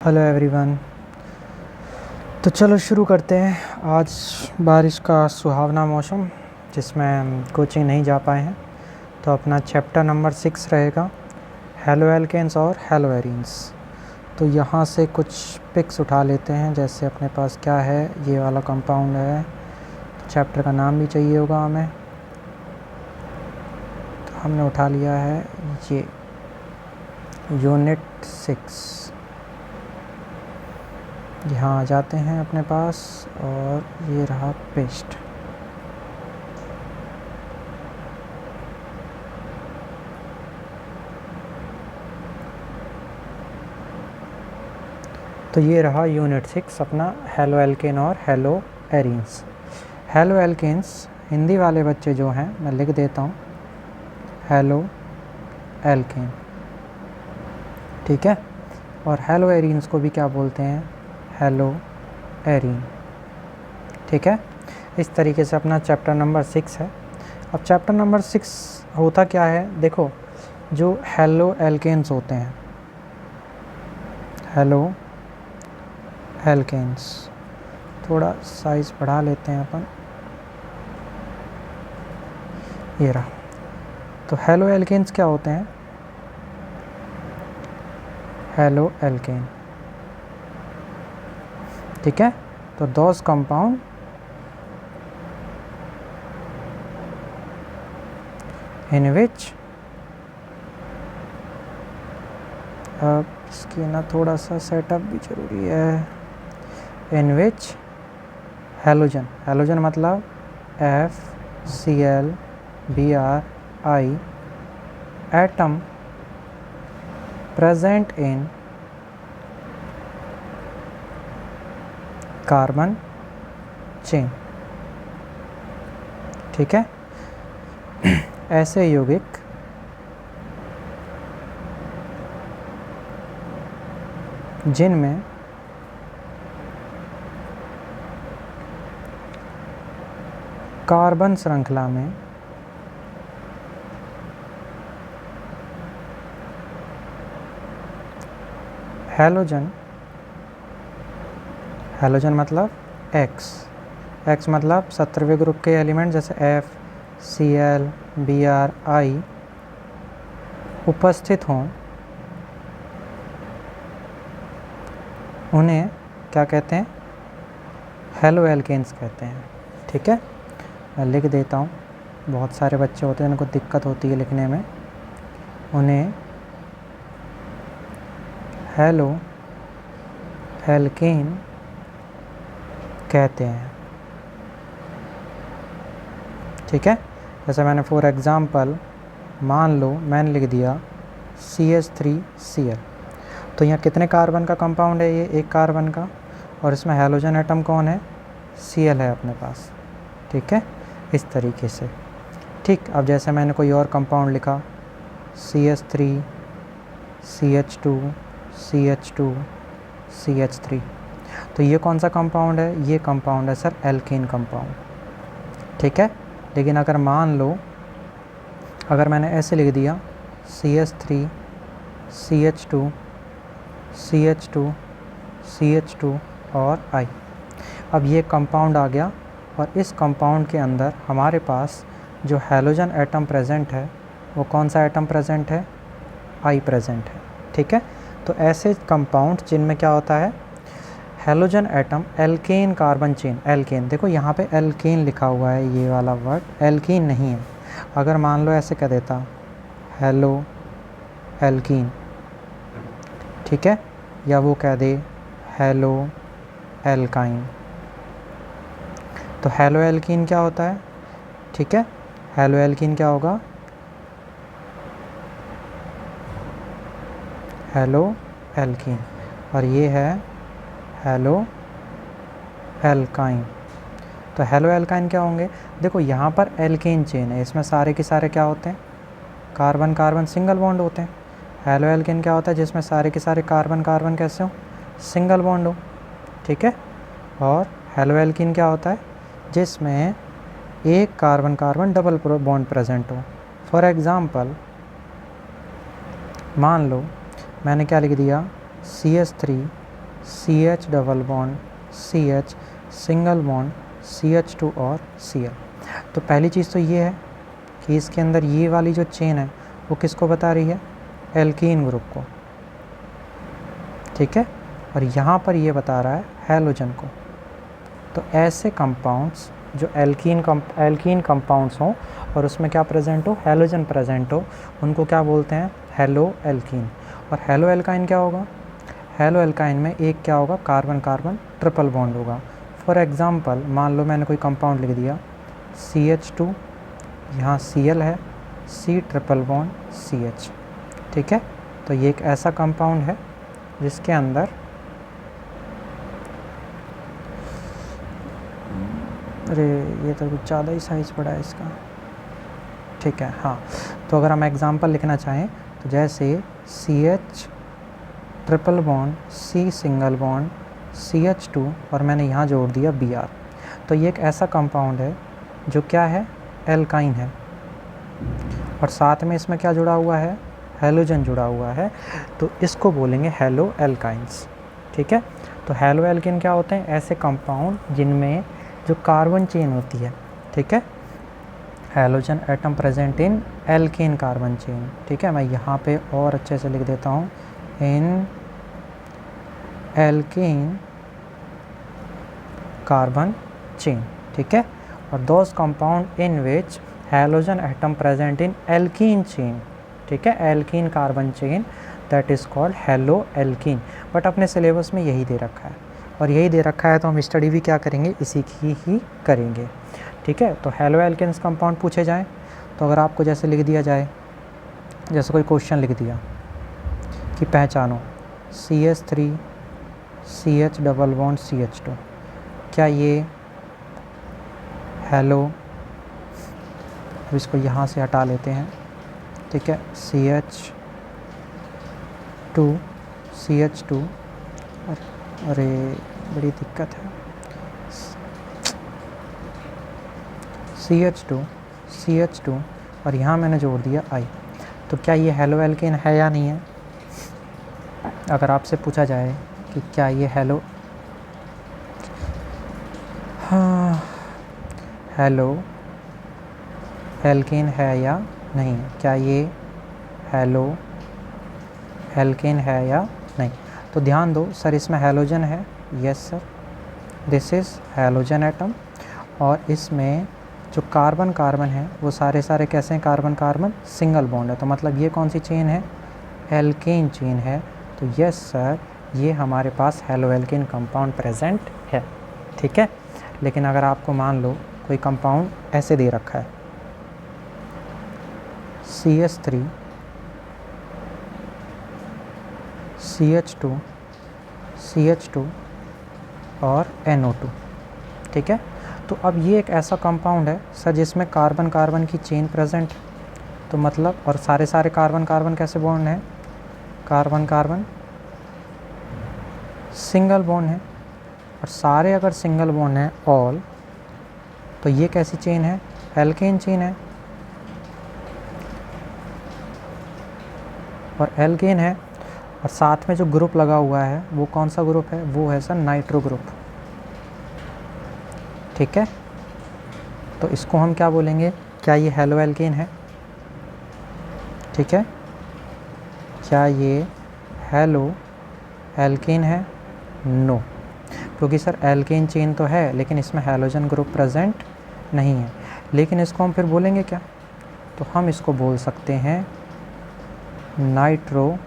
Hello everyone. तो चलो शुरू करते हैं। आज बारिश का सुहावना मौसम जिसमें हम कोचिंग नहीं जा पाए हैं, तो अपना चैप्टर नंबर 6 रहेगा हेलो एल्केन्स और हेलो एरीन्स। तो यहाँ से कुछ पिक्स उठा लेते हैं। जैसे अपने पास क्या है, ये वाला कंपाउंड है, तो चैप्टर का नाम भी चाहिए होगा हमें, तो हमने उठा लिया है ये यूनिट 6। यहाँ आ जाते हैं अपने पास, और ये रहा पेस्ट। तो ये रहा यूनिट 6 अपना हेलो एल्केन और haloarenes. Haloalkanes Hindi वाले बच्चे जो हैं, मैं लिख देता हूँ हेलो एल्केन, ठीक है। और हेलो एरीन्स को भी क्या बोलते हैं, हेलो एरीन, ठीक है। इस तरीके से अपना चैप्टर नंबर 6 है। अब चैप्टर नंबर 6 होता क्या है, देखो जो हेलो एल्केन्स होते हैं, हेलो एल्केन्स, थोड़ा साइज़ बढ़ा लेते हैं अपन, ये रहा। तो हेलो एल्केन्स क्या होते हैं, हेलो एल्केन, ठीक है। तो दोज कंपाउंड इन विच, अब इसकी ना थोड़ा सा सेटअप भी ज़रूरी है, इन विच हेलोजन, हेलोजन मतलब FCl-Br-I atom present in carbon chain, ठीक है। ऐसे यौगिक जिनमें कार्बन श्रृंखला में हेलोजन, हेलोजन मतलब X मतलब 17वें ग्रुप के एलिमेंट जैसे FCl-Br-I उपस्थित हों, उन्हें क्या कहते हैं, हेलो एल्केन्स कहते हैं, ठीक है। मैं लिख देता हूँ, बहुत सारे बच्चे होते हैं उनको दिक्कत होती है लिखने में, उन्हें हेलो एल्केन कहते हैं, ठीक है। जैसे मैंने फॉर एग्ज़ाम्पल मान लो मैंने लिख दिया CH3Cl, तो यहाँ कितने कार्बन का कंपाउंड है, ये एक कार्बन का, और इसमें हेलोजन एटम कौन है, Cl है अपने पास, ठीक है। इस तरीके से, ठीक। अब जैसे मैंने कोई और कंपाउंड लिखा CH3 CH2 CH2 CH3, तो ये कौन सा कंपाउंड है, ये कंपाउंड है सर एल्केन कंपाउंड, ठीक है। लेकिन अगर मान लो, अगर मैंने ऐसे लिख दिया CH3 CH2 CH2 CH2 और I, अब ये कंपाउंड आ गया, और इस कंपाउंड के अंदर हमारे पास जो हेलोजन एटम प्रेजेंट है, वो कौन सा एटम प्रेजेंट है, I प्रेजेंट है, ठीक है। तो ऐसे कंपाउंड जिनमें क्या होता है, halogen atom alkane carbon chain, alkane, देखो यहाँ पे एल्केन लिखा हुआ है, ये वाला वर्ड एल्कीन नहीं है। अगर मान लो ऐसे कह देता हेलो एल्कीन, ठीक है, या वो कह दे हेलो एल्काइन, तो हेलो एल्कीन क्या होता है, ठीक है। हेलो एल्कीन क्या होगा, हेलो एल्कीन, और ये है हेलो एल्काइन। तो हेलो एल्काइन क्या होंगे, देखो यहाँ पर एल्केन चेन है, इसमें सारे के सारे क्या होते हैं, कार्बन कार्बन सिंगल बॉन्ड होते हैं। हेलो एल्केन क्या होता है, जिसमें सारे के सारे कार्बन कार्बन कैसे हो, सिंगल बॉन्ड हो, ठीक है। और हेलो एल्कीन क्या होता है, जिसमें एक carbon carbon double bond present हो। फॉर एग्ज़ाम्पल मान लो मैंने क्या लिख दिया CH3 CH double bond CH, single bond CH2 और Cl। तो पहली चीज़ तो ये है कि इसके अंदर ये वाली जो चेन है वो किसको बता रही है, एल्कीन ग्रुप को, ठीक है, और यहाँ पर ये बता रहा है हैलोजन को। तो ऐसे कंपाउंड्स जो एल्कीन कंपाउंड्स हों और उसमें क्या प्रेजेंट हो, हैलोजन प्रेजेंट हो, उनको क्या बोलते हैं, हेलो एल्कीन। और हेलो एल्काइन क्या होगा, हेलो एल्काइन में एक क्या होगा, कार्बन कार्बन ट्रिपल बॉन्ड होगा। फॉर एग्ज़ाम्पल मान लो मैंने कोई कंपाउंड लिख दिया CH2, यहाँ Cl है, C ट्रिपल बॉन्ड CH, ठीक है। तो ये एक ऐसा कंपाउंड है जिसके अंदर अरे ये तो कुछ ज़्यादा ही साइज़ बड़ा है इसका, ठीक है। हाँ, तो अगर हम एग्ज़ाम्पल लिखना चाहें तो जैसे CH triple bond C single bond CH2 और मैंने यहाँ जोड़ दिया Br। तो ये एक ऐसा कंपाउंड है जो क्या है, एल्काइन है, और साथ में इसमें क्या जुड़ा हुआ है, हैलोजन जुड़ा हुआ है। तो इसको बोलेंगे हेलो एल्काइंस, ठीक है। तो हेलो एल्किन क्या होते हैं, ऐसे कंपाउंड जिनमें जो कार्बन चेन होती है, ठीक है, halogen atom present in alkane carbon chain, ठीक है। मैं यहाँ पे और अच्छे से लिख देता हूँ, इन एल्केन कार्बन चेन, ठीक है। और those compound in which halogen atom present in alkene chain, ठीक है, alkene carbon chain, that is called hello alkene. But अपने सिलेबस में यही दे रखा है और यही दे रखा है, तो हम स्टडी भी क्या करेंगे, इसी की ही करेंगे, ठीक है। तो हेलो एल्केन्स कंपाउंड पूछे जाएँ तो अगर आपको जैसे लिख दिया जाए, जैसे कोई क्वेश्चन लिख दिया कि पहचानो CH3 CH double bond CH2, क्या ये हेलो, अब इसको यहाँ से हटा लेते हैं, ठीक है, CH2 अरे बड़ी दिक्कत है, CH2 और यहाँ मैंने जोड़ दिया I। तो क्या ये हेलो एल्केन है या नहीं है, अगर आपसे पूछा जाए कि क्या ये हेलो एल्केन है या नहीं, क्या ये हेलो एल्केन है या नहीं। तो ध्यान दो सर, इसमें हैलोजन है, yes sir, this is halogen atom, और इसमें जो कार्बन कार्बन है वो सारे कैसे हैं, कार्बन कार्बन सिंगल बॉन्ड है। तो मतलब ये कौन सी चेन है, एल्केन चेन है। तो यस सर, ये हमारे पास हेलो एल्केन कंपाउंड प्रेजेंट है, ठीक है। लेकिन अगर आपको मान लो कोई कंपाउंड ऐसे दे रखा है CH3 CH2 और NO2, ठीक है। तो अब ये एक ऐसा कंपाउंड है सर जिसमें कार्बन कार्बन की चेन प्रेजेंट, तो मतलब और सारे कार्बन कार्बन कैसे बॉन्ड हैं, कार्बन कार्बन सिंगल बॉन्ड है, और सारे अगर सिंगल बॉन्ड हैं ऑल, तो ये कैसी चेन है, एल्केन चेन है, और एल्केन है, और साथ में जो ग्रुप लगा हुआ है वो कौन सा ग्रुप है, वो है सर नाइट्रो ग्रुप, ठीक है। तो इसको हम क्या बोलेंगे, क्या ये हेलो एल्केन है, ठीक है, क्या ये हेलो एल्केन है, नो, क्योंकि सर एल्केन चेन तो है लेकिन इसमें हैलोजन ग्रुप प्रेजेंट नहीं है। लेकिन इसको हम फिर बोलेंगे क्या, तो हम इसको बोल सकते हैं नाइट्रो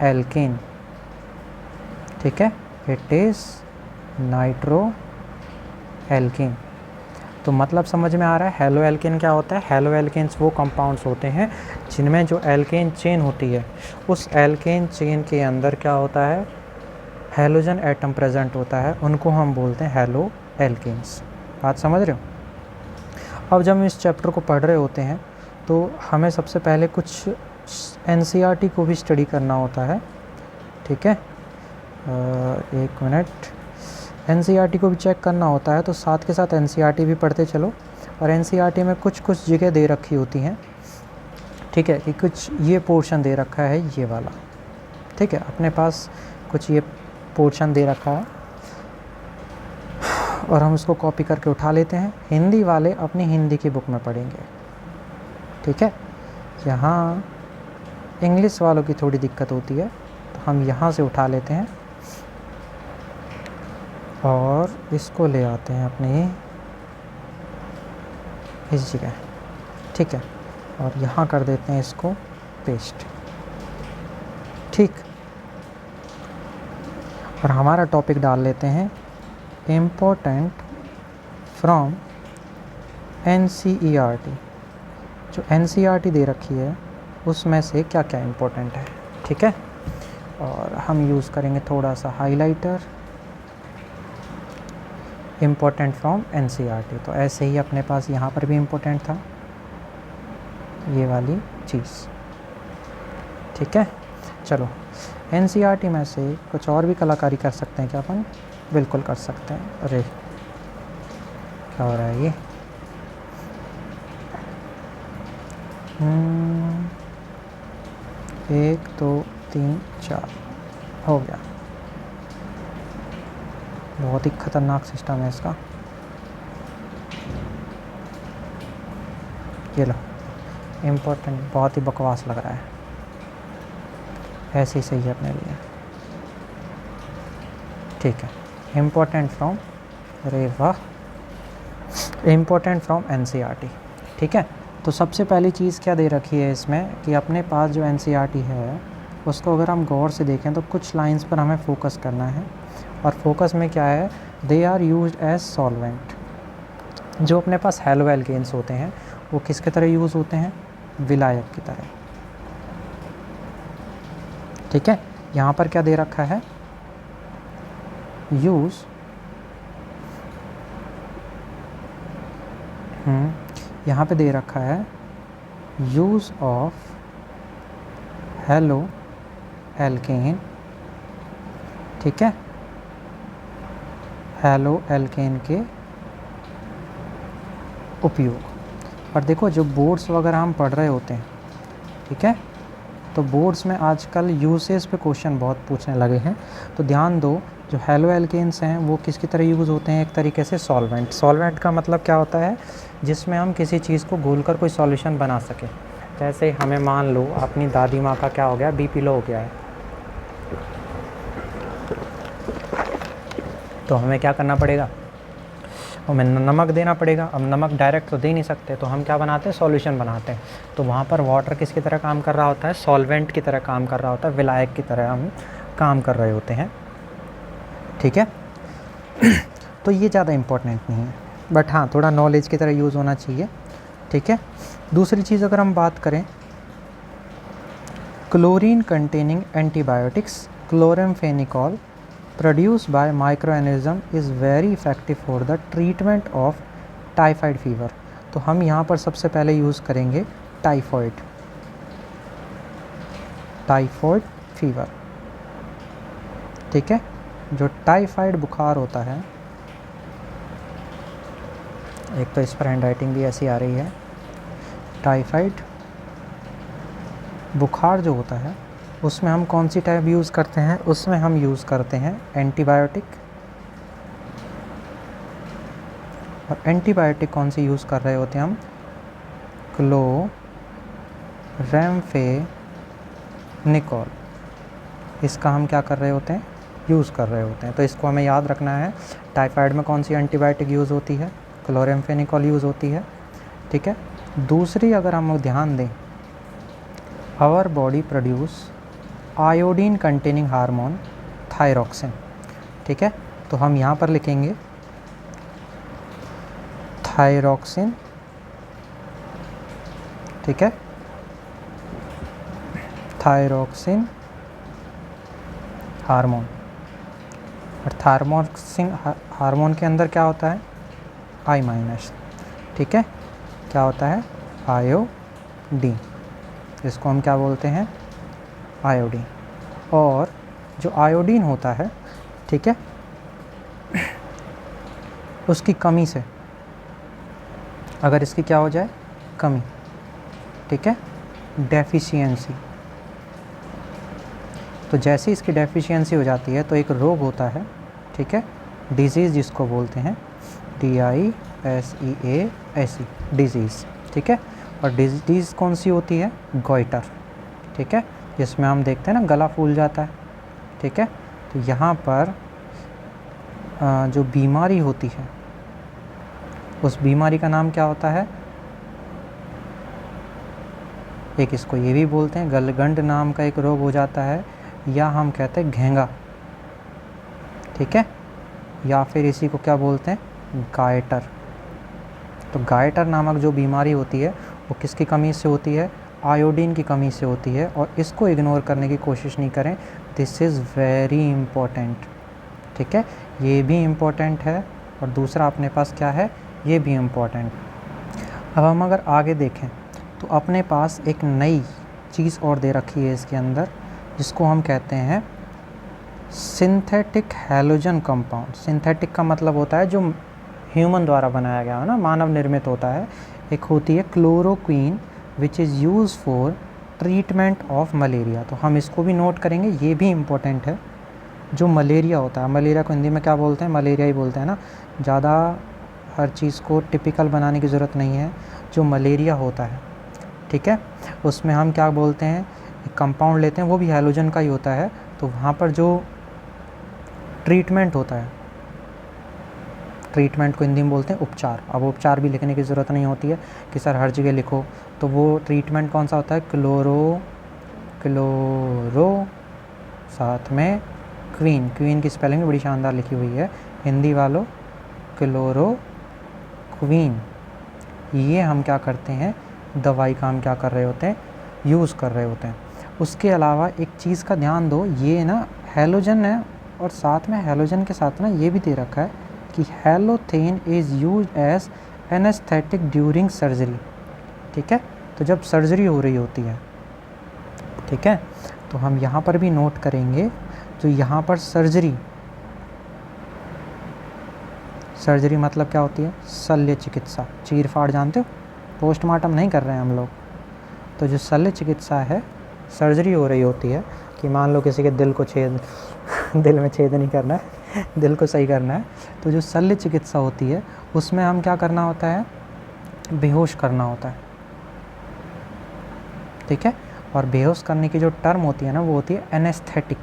एल्केन, ठीक है, इट इज़ नाइट्रो एल्केन। तो मतलब समझ में आ रहा है, हेलो एल्केन क्या होता है, हेलो एल्केन्स वो कंपाउंड्स होते हैं जिनमें जो एल्केन चेन होती है उस एल्केन चेन के अंदर क्या होता है, हैलोजन एटम प्रेजेंट होता है, उनको हम बोलते हैं हेलो एल्केन्स। बात समझ रहे हो। अब जब हम इस चैप्टर को पढ़ रहे होते हैं तो हमें सबसे पहले कुछ NCERT को भी स्टडी करना होता है, ठीक है, एक मिनट, NCERT को भी चेक करना होता है, तो साथ के साथ NCERT भी पढ़ते चलो। और NCERT में कुछ जगह दे रखी होती हैं, ठीक है, कि कुछ ये पोर्शन दे रखा है ये वाला, ठीक है, अपने पास कुछ ये पोर्शन दे रखा है और हम उसको कॉपी करके उठा लेते हैं। हिंदी वाले अपनी हिंदी की बुक में पढ़ेंगे, ठीक है। यहाँ इंग्लिश वालों की थोड़ी दिक्कत होती है, तो हम यहाँ से उठा लेते हैं और इसको ले आते हैं अपनी इस जगह, ठीक है, और यहाँ कर देते हैं इसको पेस्ट, ठीक। और हमारा टॉपिक डाल लेते हैं इम्पोर्टेंट फ्रॉम NCERT। जो NCERT दे रखी है उसमें से क्या क्या इम्पोर्टेंट है, ठीक है। और हम यूज़ करेंगे थोड़ा सा हाइलाइटर, इम्पोर्टेंट फ्रॉम NCERT। तो ऐसे ही अपने पास यहाँ पर भी इम्पोर्टेंट था ये वाली चीज़, ठीक है। चलो NCERT में से कुछ और भी कलाकारी कर सकते हैं क्या अपन? बिल्कुल कर सकते हैं। अरे क्या हो रहा है ये? 1 2 3 4 हो गया। बहुत ही ख़तरनाक सिस्टम है इसका। ये लो, इम्पोर्टेंट, बहुत ही बकवास लग रहा है, ऐसे ही सही है अपने लिए, ठीक है। इम्पोर्टेंट फ्रॉम, अरे वाह, इम्पोर्टेंट फ्रॉम NCERT, ठीक है। तो सबसे पहली चीज़ क्या दे रखी है इसमें कि अपने पास जो NCERT है उसको अगर हम गौर से देखें तो कुछ लाइंस पर हमें फोकस करना है। और फोकस में क्या है, they are used as solvent. जो अपने पास हैलो एल्केन्स होते हैं वो किसके तरह यूज़ होते हैं? विलायक की तरह, ठीक है। यहाँ पर क्या दे रखा है? यूज़, यहाँ पे दे रखा है यूज़ ऑफ हैलो एल्केन, ठीक है। हैलो एल्केन के उपयोग। और देखो जो बोर्ड्स वगैरह हम पढ़ रहे होते हैं, ठीक है, तो बोर्ड्स में आजकल यूसेज पे क्वेश्चन बहुत पूछने लगे हैं। तो ध्यान दो, जो हैलो एल्केन्स हैं वो किसकी तरह यूज़ होते हैं? एक तरीके से सॉल्वेंट। सॉल्वेंट का मतलब क्या होता है? जिसमें हम किसी चीज़ को घोलकर कोई सॉल्यूशन बना सकें। जैसे हमें मान लो अपनी दादी माँ का क्या हो गया, BP लो हो गया है, तो हमें क्या करना पड़ेगा? हमें नमक देना पड़ेगा। अब नमक डायरेक्ट तो दे नहीं सकते, तो हम क्या बनाते हैं? सॉल्यूशन बनाते हैं। तो वहाँ पर वाटर किसकी तरह काम कर रहा होता है? सॉल्वेंट की तरह काम कर रहा होता है, विलायक की तरह हम काम कर रहे होते हैं, ठीक है। तो ये ज़्यादा इम्पोर्टेंट नहीं है, बट हाँ थोड़ा नॉलेज की तरह यूज़ होना चाहिए, ठीक है। दूसरी चीज़ अगर हम बात करें, chlorine containing antibiotics chloramphenicol produced by microorganism is very effective for the treatment of typhoid fever। तो हम यहाँ पर सबसे पहले यूज़ करेंगे टाइफॉइड फीवर, ठीक है। जो टाइफाइड बुखार होता है, एक तो इस पर हैंड राइटिंग भी ऐसी आ रही है, टाइफाइड बुखार जो होता है उसमें हम कौन सी टाइप यूज़ करते हैं? उसमें हम यूज़ करते हैं एंटीबायोटिक। और एंटीबायोटिक कौन सी यूज़ कर रहे होते हैं हम? क्लोराम्फेनिकोल। इसका हम क्या कर रहे होते हैं? यूज़ कर रहे होते हैं। तो इसको हमें याद रखना है। टाइफाइड में कौन सी एंटीबायोटिक यूज़ होती है? क्लोराम्फेनिकोल यूज़ होती है, ठीक है। दूसरी अगर हम ध्यान दें, our body produce iodine containing hormone thyroxine, ठीक है। तो हम यहाँ पर लिखेंगे थायरॉक्सिन, ठीक है, थायरॉक्सिन हार्मोन। और थायरॉक्सिन हार्मोन के अंदर क्या होता है? I-, ठीक है। क्या होता है? आयोडीन। इसको हम क्या बोलते हैं? आयोडीन। और जो आयोडीन होता है, ठीक है, उसकी कमी से, अगर इसकी क्या हो जाए? कमी, ठीक है, डेफिशिएंसी, तो जैसे इसकी डेफिशिएंसी हो जाती है तो एक रोग होता है, ठीक है, डिजीज़ जिसको बोलते हैं, DISEASE, डिजीज़, ठीक है। और डिजीज़ कौन सी होती है? गॉइटर, ठीक है, जिसमें हम देखते हैं ना गला फूल जाता है, ठीक है। तो यहाँ पर जो बीमारी होती है उस बीमारी का नाम क्या होता है? एक इसको ये भी बोलते हैं गलगंड नाम का एक रोग हो जाता है, या हम कहते हैं घेंगा, ठीक है, या फिर इसी को क्या बोलते हैं? गायटर। तो गायटर नामक जो बीमारी होती है वो किसकी कमी से होती है? आयोडीन की कमी से होती है, और इसको इग्नोर करने की कोशिश नहीं करें, दिस इज़ वेरी इम्पोर्टेंट, ठीक है, ये भी इम्पोर्टेंट है, और दूसरा अपने पास क्या है? ये भी इम्पोर्टेंट। अब हम अगर आगे देखें तो अपने पास एक नई चीज़ और दे रखी है इसके अंदर, जिसको हम कहते हैं सिंथेटिक हैलोजन कंपाउंड। सिंथेटिक का मतलब होता है जो ह्यूमन द्वारा बनाया गया है ना, मानव निर्मित होता है। एक होती है chloroquine which is use for treatment of malaria. तो हम इसको भी नोट करेंगे, ये भी इम्पोर्टेंट है। जो मलेरिया होता है, मलेरिया को हिंदी में क्या बोलते हैं? मलेरिया ही बोलते हैं ना, ज़्यादा हर चीज़ को टिपिकल बनाने की ज़रूरत नहीं है। जो मलेरिया होता है, ठीक है, उसमें हम क्या बोलते हैं? एक कंपाउंड लेते हैं, वो भी हैलोजन का ही होता है। तो वहाँ पर जो ट्रीटमेंट होता है, ट्रीटमेंट को हिंदी में बोलते हैं उपचार। अब उपचार भी लिखने की ज़रूरत नहीं होती है कि सर हर जगह लिखो, तो वो ट्रीटमेंट कौन सा होता है? क्लोरो साथ में क्वीन। क्वीन की स्पेलिंग बड़ी शानदार लिखी हुई है हिंदी वालों, क्लोरोक्वीन। ये हम क्या करते हैं? दवाई का हम क्या कर रहे होते हैं? यूज़ कर रहे होते हैं। उसके अलावा एक चीज़ का ध्यान दो, ये ना हैलोजन है, और साथ में हैलोजन के साथ ना ये भी दे रखा है कि halothane is use as anaesthetic during surgery, ठीक है। तो जब सर्जरी हो रही होती है, ठीक है, तो हम यहाँ पर भी नोट करेंगे, तो यहाँ पर सर्जरी मतलब क्या होती है? शल्य चिकित्सा। चीर फाड़ जानते हो? पोस्टमार्टम नहीं कर रहे हैं हम लोग। तो जो शल्य चिकित्सा है, सर्जरी हो रही होती है कि मान लो किसी के दिल में छेद नहीं करना है, दिल को सही करना है, तो जो शल्य चिकित्सा होती है उसमें हम क्या करना होता है? बेहोश करना होता है, ठीक है। और बेहोश करने की जो टर्म होती है ना, वो होती है एनेस्थेटिक,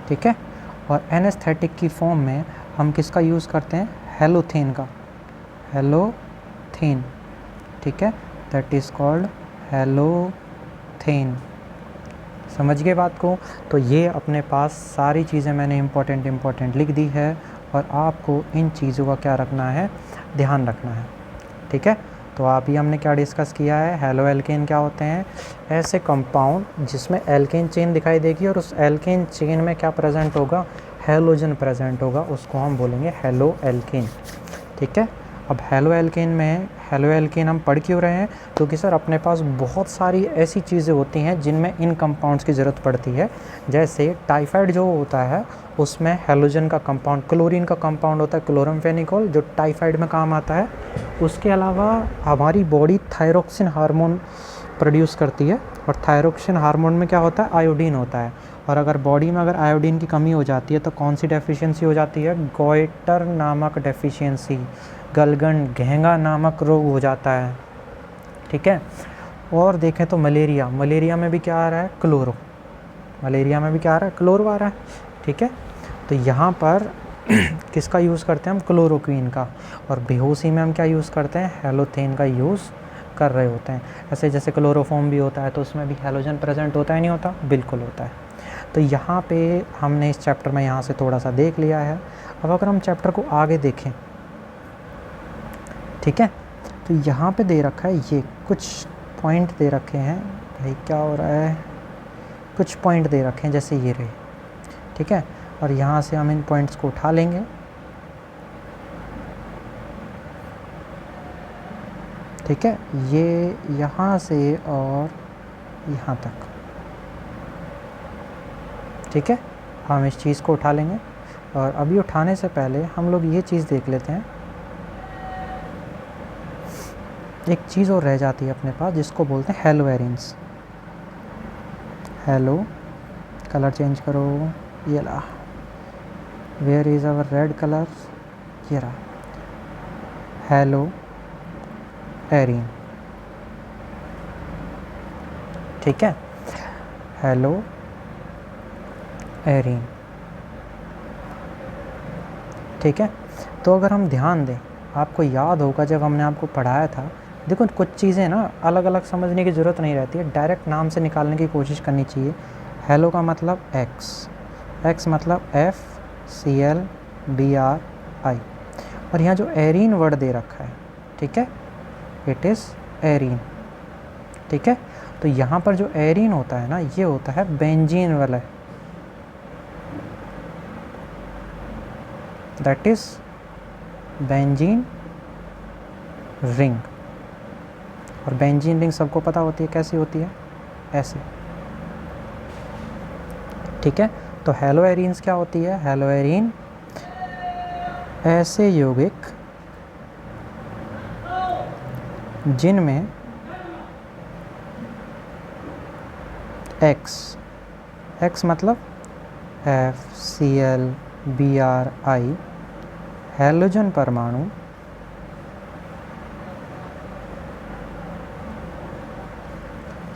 ठीक है। और एनेस्थेटिक की फॉर्म में हम किसका यूज़ करते हैं? हैलोथेन का, हैलोथेन, ठीक है, दैट इज़ कॉल्ड हैलोथेन। समझ गए बात को? तो ये अपने पास सारी चीज़ें मैंने इम्पोर्टेंट लिख दी है, और आपको इन चीज़ों का क्या रखना है? ध्यान रखना है, ठीक है। तो आप ही हमने क्या डिस्कस किया है? हैलो एल्केन क्या होते हैं? ऐसे कंपाउंड जिसमें एल्केन चेन दिखाई देगी, और उस एल्केन चेन में क्या प्रेजेंट होगा? हैलोजन प्रेजेंट होगा, उसको हम बोलेंगे हैलो एल्केन, ठीक है। अब हैलो एल्केन हम पढ़ क्यों रहे हैं? क्योंकि सर अपने पास बहुत सारी ऐसी चीज़ें होती हैं जिनमें इन कंपाउंड्स की ज़रूरत पड़ती है। जैसे टाइफाइड जो होता है उसमें हैलोजन का कंपाउंड, क्लोरीन का कंपाउंड होता है क्लोरमफेनिकोल, जो टाइफाइड में काम आता है। उसके अलावा हमारी बॉडी थायरोक्सिन हार्मोन प्रोड्यूस करती है, और थायरोक्सिन हार्मोन में क्या होता है? आयोडीन होता है। और अगर बॉडी में अगर आयोडीन की कमी हो जाती है तो कौन सी डेफिशिएंसी हो जाती है? गॉइटर नामक डेफिशिएंसी, गलगंड, घेंगा नामक रोग हो जाता है, ठीक है। और देखें तो मलेरिया में भी क्या आ रहा है? क्लोरो। मलेरिया में भी क्या आ रहा है? क्लोरो आ रहा है, ठीक है। तो यहाँ पर किसका यूज़ करते हैं हम? क्लोरोक्वीन का। और बेहोशी में हम क्या यूज़ करते हैं? हैलोथेन का यूज़ कर रहे होते हैं। ऐसे जैसे क्लोरोफॉर्म भी होता है तो उसमें भी हैलोजन प्रेजेंट होता है, नहीं होता? बिल्कुल होता है। तो यहाँ पे हमने इस चैप्टर में यहाँ से थोड़ा सा देख लिया है। अब अगर हम चैप्टर को आगे देखें, ठीक है, तो यहाँ पे दे रखा है, ये कुछ पॉइंट दे रखे हैं। भाई क्या हो रहा है? कुछ पॉइंट दे रखे हैं जैसे ये रहे, ठीक है। और यहाँ से हम इन पॉइंट्स को उठा लेंगे, ठीक है। ये यहाँ से और यहाँ तक, ठीक है, हम इस चीज़ को उठा लेंगे। और अभी उठाने से पहले हम लोग ये चीज़ देख लेते हैं, एक चीज़ और रह जाती है अपने पास जिसको बोलते हैं हेलो एरिन्स। हेलो, कलर चेंज करो, ये ला, where is our red colour, ये रहा, हेलो एरिन। ठीक है, हेलो एरिन। ठीक है, तो अगर हम ध्यान दें, आपको याद होगा जब हमने आपको पढ़ाया था, देखो कुछ चीज़ें ना अलग अलग समझने की ज़रूरत नहीं रहती है, डायरेक्ट नाम से निकालने की कोशिश करनी चाहिए। हेलो का मतलब एक्स, एक्स मतलब FCLBRI, और यहाँ जो एरीन वर्ड दे रखा है, ठीक है, इट इज़ एरीन। ठीक है, तो यहाँ पर जो एरीन होता है ना, ये होता है बेंजीन वाला, दैट इज़ बेंजीन रिंग। और बेंजीन रिंग सबको पता होती है कैसी होती है, ऐसे। ठीक है, तो हेलो एरीन्स क्या होती है? हेलो एरीन ऐसे यौगिक जिनमें एक्स मतलब FCLBRI हैलोजन परमाणु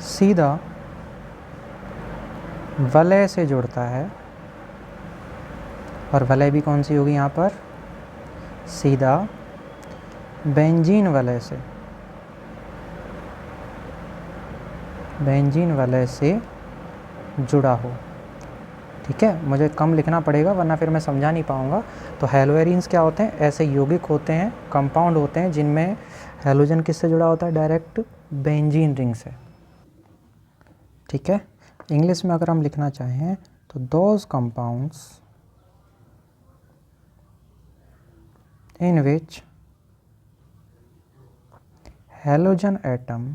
सीधा वलय से जुड़ता है, और वलय भी कौन सी होगी यहाँ पर? सीधा बेंजीन वलय से, बेंजीन वलय से जुड़ा हो। ठीक है, मुझे कम लिखना पड़ेगा वरना फिर मैं समझा नहीं पाऊँगा। तो हेलो एरीन्स क्या होते हैं? ऐसे यौगिक होते हैं, कंपाउंड होते हैं जिनमें हैलोजन किससे जुड़ा होता है? डायरेक्ट बेंजीन रिंग से। ठीक है, इंग्लिश में अगर हम लिखना चाहें तो those compounds in which halogen atom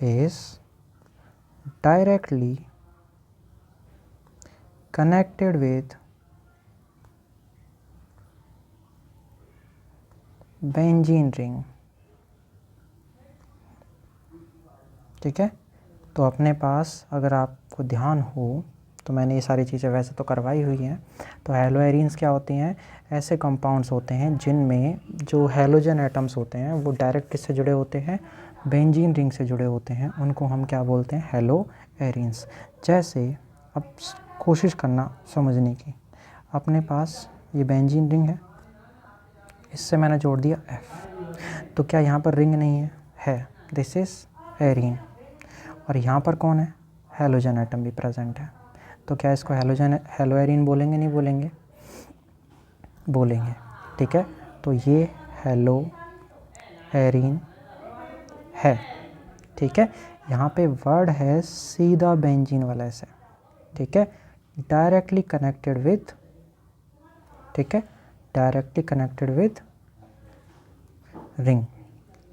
is directly connected with benzene ring. ठीक है, तो अपने पास अगर आपको ध्यान हो तो मैंने ये सारी चीज़ें वैसे तो करवाई हुई हैं। तो हेलो एरीन्स क्या होती हैं? ऐसे कंपाउंड्स होते हैं जिनमें जो हैलोजन एटम्स होते हैं वो डायरेक्ट किससे जुड़े होते हैं? बेंजीन रिंग से जुड़े होते हैं। उनको हम क्या बोलते हैं? Hello arenes. जैसे अब कोशिश करना समझने की, अपने पास ये बेंजीन रिंग है, इससे मैंने जोड़ दिया F, तो क्या यहाँ पर रिंग नहीं है? This is arene. और यहाँ पर कौन है? हैलोजन एटम भी प्रेजेंट है। तो क्या इसको हेलो एरीन बोलेंगे? नहीं बोलेंगे? बोलेंगे। ठीक है, तो ये हेलो एरीन है। ठीक है, यहाँ पे वर्ड है सीधा बेंजीन वाला से। ठीक है, डायरेक्टली कनेक्टेड विथ, ठीक है, डायरेक्टली कनेक्टेड विथ रिंग।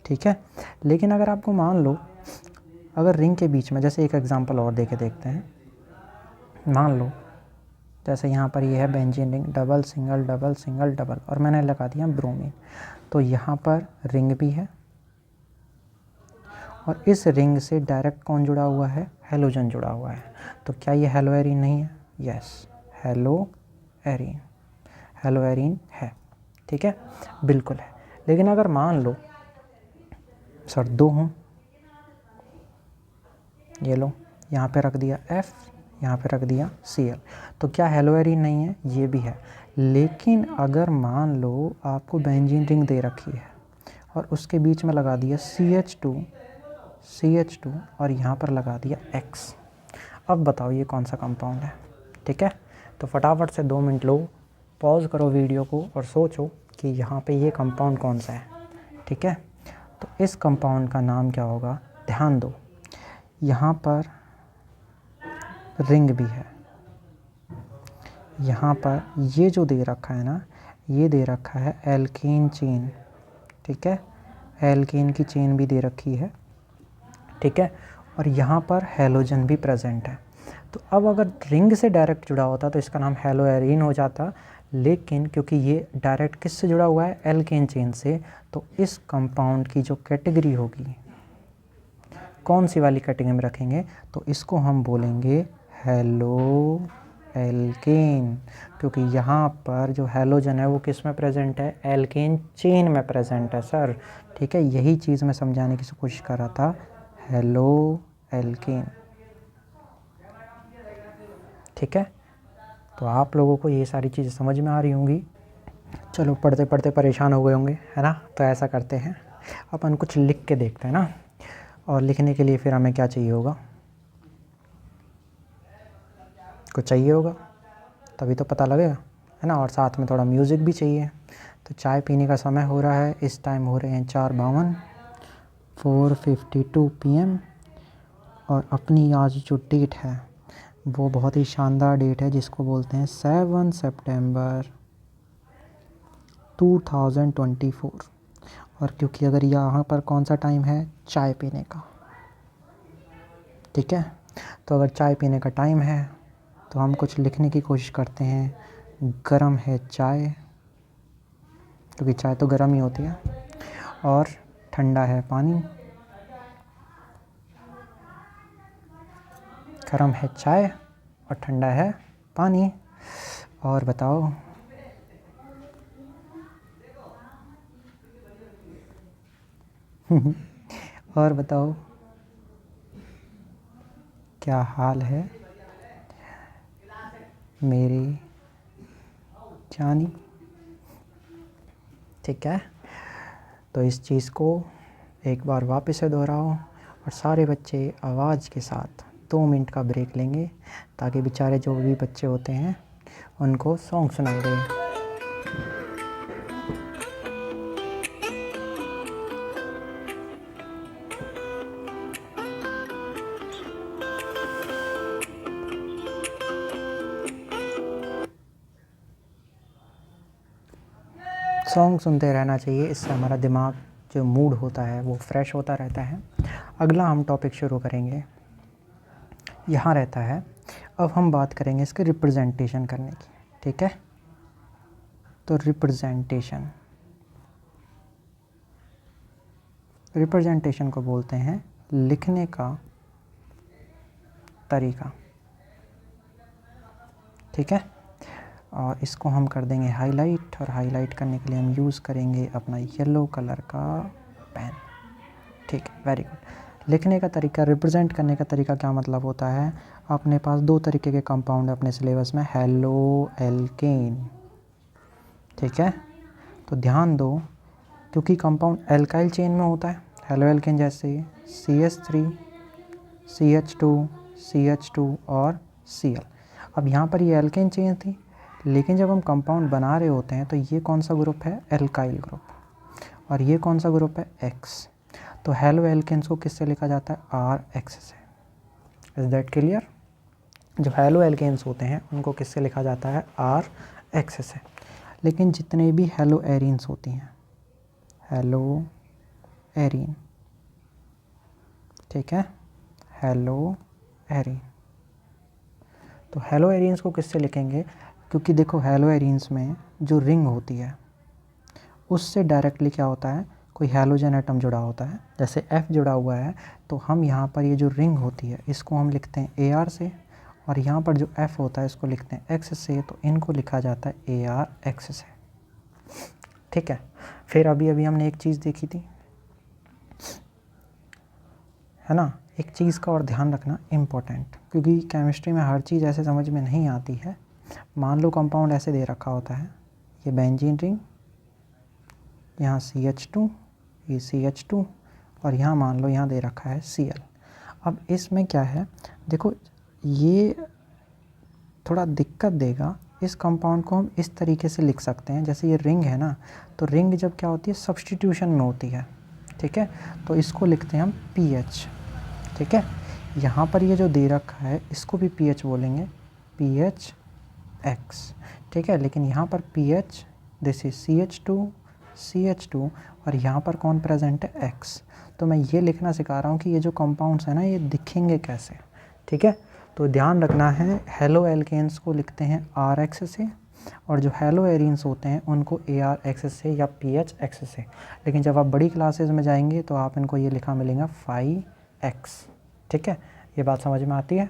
ठीक है, लेकिन अगर आपको मान लो अगर रिंग के बीच में, जैसे एक एग्जांपल और देके देखते हैं, मान लो जैसे यहाँ पर ये है benzene ring, double single double single double, और मैंने लगा दिया ब्रोमीन, तो यहाँ पर रिंग भी है और इस रिंग से डायरेक्ट कौन जुड़ा हुआ है? हैलोजन जुड़ा हुआ है। तो क्या ये हेलो एरीन नहीं है? Yes, hello arene, hello arene है। ठीक है, बिल्कुल है। लेकिन अगर मान लो सर दो हों, ये लो यहाँ पे रख दिया F, यहाँ पे रख दिया Cl, तो क्या हेलो एरीन नहीं है? ये भी है। लेकिन अगर मान लो आपको बेंजीन रिंग दे रखी है और उसके बीच में लगा दिया CH2 और यहाँ पर लगा दिया X, अब बताओ ये कौन सा कंपाउंड है? ठीक है, तो फटाफट से 2 मिनट लो, पॉज करो वीडियो को और सोचो कि यहाँ पे ये कंपाउंड कौन सा है। ठीक है, तो इस कंपाउंड का नाम क्या होगा? ध्यान दो, यहाँ पर रिंग भी है, यहाँ पर ये जो दे रखा है ना, ये दे रखा है एल्कीन चेन। ठीक है, एल्कीन की चेन भी दे रखी है। ठीक है, और यहाँ पर हैलोजन भी प्रेजेंट है। तो अब अगर रिंग से डायरेक्ट जुड़ा होता तो इसका नाम हेलो एरीन हो जाता, लेकिन क्योंकि ये डायरेक्ट किससे जुड़ा हुआ है, एल्केन चेन से, तो इस कंपाउंड की जो कैटेगरी होगी, कौन सी वाली कैटेगरी में रखेंगे, तो इसको हम बोलेंगे हेलो एल्केन, क्योंकि यहाँ पर जो हैलोजन है वो किस में प्रेजेंट है, एल्केन चेन में प्रेजेंट है सर। ठीक है, यही चीज़ मैं समझाने की कोशिश कर रहा था, हेलो एल्केन। ठीक है, तो आप लोगों को ये सारी चीज़ें समझ में आ रही होंगी। चलो पढ़ते पढ़ते परेशान हो गए होंगे, है ना। तो ऐसा करते हैं, अपन कुछ लिख के देखते हैं ना। और लिखने के लिए फिर हमें क्या चाहिए होगा, कुछ चाहिए होगा, तभी तो पता लगेगा, है ना। और साथ में थोड़ा म्यूज़िक भी चाहिए। तो चाय पीने का समय हो रहा है, इस टाइम हो रहे हैं 4:52, 4:52 PM। और अपनी आज जो डेट है वो बहुत ही शानदार डेट है, जिसको बोलते हैं 7 सितंबर 2024। और क्योंकि अगर यहाँ पर कौन सा टाइम है, चाय पीने का, ठीक है, तो अगर चाय पीने का टाइम है तो हम कुछ लिखने की कोशिश करते हैं। गरम है चाय, क्योंकि चाय तो गरम ही होती है, और ठंडा है पानी। गरम है चाय और ठंडा है पानी। और बताओ, और बताओ क्या हाल है मेरी जानी। ठीक है, तो इस चीज़ को एक बार वापस से दोहराओ, और सारे बच्चे आवाज़ के साथ 2 मिनट का ब्रेक लेंगे, ताकि बेचारे जो भी बच्चे होते हैं उनको सॉन्ग सुनाई दे। सॉन्ग सुनते रहना चाहिए, इससे हमारा दिमाग जो मूड होता है वो फ्रेश होता रहता है। अगला हम टॉपिक शुरू करेंगे, यहाँ रहता है, अब हम बात करेंगे इसके रिप्रेजेंटेशन करने की। ठीक है, तो रिप्रेजेंटेशन को बोलते हैं लिखने का तरीका। ठीक है, और इसको हम कर देंगे हाईलाइट, और हाईलाइट करने के लिए हम यूज़ करेंगे अपना येलो कलर का पेन। ठीक है, वेरी गुड। लिखने का तरीका, रिप्रेजेंट करने का तरीका क्या मतलब होता है, अपने पास 2 तरीके के कंपाउंड है अपने सिलेबस में, हेलो एल्केन। ठीक है, तो ध्यान दो, क्योंकि कंपाउंड एल्काइल चेन में होता है, हेलो एल्केन जैसे CH3 CH2 CH2 और Cl। अब यहाँ पर ये एल्केन चेन थी, लेकिन जब हम कंपाउंड बना रहे होते हैं तो ये कौन सा ग्रुप है, एल्काइल ग्रुप, और ये कौन सा ग्रुप है, X। तो हेलो एल्केन्स को किससे लिखा जाता है, RH से। Is that clear. जो हेलो एल्केन्स होते हैं उनको किससे लिखा जाता है, RH से। लेकिन जितने भी हेलो एरीन्स होती हैं, हेलो एरीन, ठीक है, हेलो एरीन, तो हेलो एरीन्स को किससे लिखेंगे, क्योंकि देखो हेलो एरीन्स में जो रिंग होती है उससे डायरेक्टली क्या होता है, कोई हैलोजन एटम जुड़ा होता है, जैसे F जुड़ा हुआ है, तो हम यहाँ पर ये जो रिंग होती है इसको हम लिखते हैं AR से, और यहाँ पर जो F होता है इसको लिखते हैं X से, तो इनको लिखा जाता है ARX से। ठीक है, फिर अभी अभी हमने एक चीज़ देखी थी, है ना, एक चीज़ का और ध्यान रखना इम्पोर्टेंट, क्योंकि केमिस्ट्री में हर चीज़ ऐसे समझ में नहीं आती है। मान लो कंपाउंड ऐसे दे रखा होता है, ये बेंजीन रिंग, यहाँ CH2, ये CH2, और यहाँ मान लो यहाँ दे रखा है Cl। अब इसमें क्या है, देखो ये थोड़ा दिक्कत देगा, इस कंपाउंड को हम इस तरीके से लिख सकते हैं, जैसे ये रिंग है ना, तो रिंग जब क्या होती है, सब्स्टिट्यूशन में होती है। ठीक है, तो इसको लिखते हैं हम PH। ठीक है, यहाँ पर ये जो दे रखा है इसको भी PH बोलेंगे, PHX। ठीक है, लेकिन यहाँ पर PH, दिस इज CH2 और यहाँ पर कौन प्रेजेंट है, X। तो मैं ये लिखना सिखा रहा हूँ कि ये जो कंपाउंड्स हैं ना ये दिखेंगे कैसे। ठीक है, तो ध्यान रखना है, हेलो एल्केन्स को लिखते हैं RH से, और जो हेलो एरिन्स होते हैं उनको AR एक्सेस से या PH एक्सेस से। लेकिन जब आप बड़ी क्लासेस में जाएंगे तो आप इनको ये लिखा मिलेगा 5X। ठीक है, ये बात समझ में आती है।